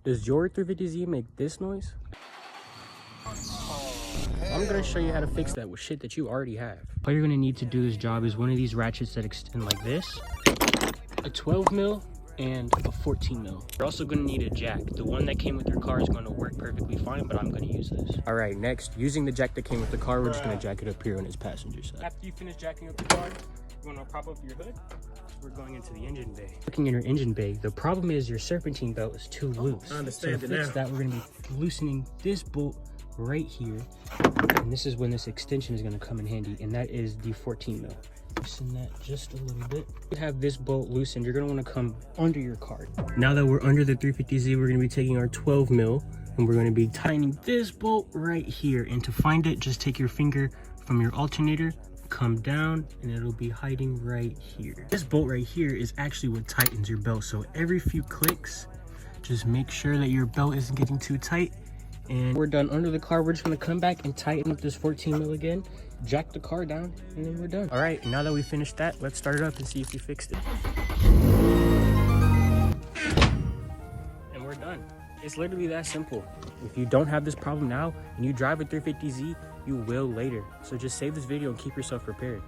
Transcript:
Does your 350Z make this noise? I'm gonna show you how to fix that with shit that you already have. All you're gonna need to do this job is one of these ratchets that extend like this, a 12 mil and a 14 mil. You're also gonna need a jack. The one that came with your car is gonna work perfectly fine, but I'm gonna use this. All right, next, using the jack that came with the car, we're just gonna jack it up here on its passenger side. After you finish jacking up the car, you wanna prop up your hood. We're going into the engine bay. Looking in your engine bay, the problem is your serpentine belt is too loose. I understand. So to fix that, we're gonna be loosening this bolt right here, and this is when this extension is going to come in handy, and that is the 14 mil. Loosen that just a little bit. You have this bolt loosened, you're going to want to come under your car. Now that we're under the 350Z, we're going to be taking our 12 mil and we're going to be tightening this bolt right here. And to find it, just take your finger from your alternator, come down, and it'll be hiding right here. This bolt right here is actually what tightens your belt, so every few clicks, just make sure that your belt isn't getting too tight. And we're done under the car. We're just gonna come back and tighten up this 14 mil again, jack the car down, and then we're done. All right, now that we finished that, let's start it up and see if we fixed it. And we're done. It's literally that simple. If you don't have this problem now and you drive a 350Z, you will later. So just save this video and keep yourself prepared.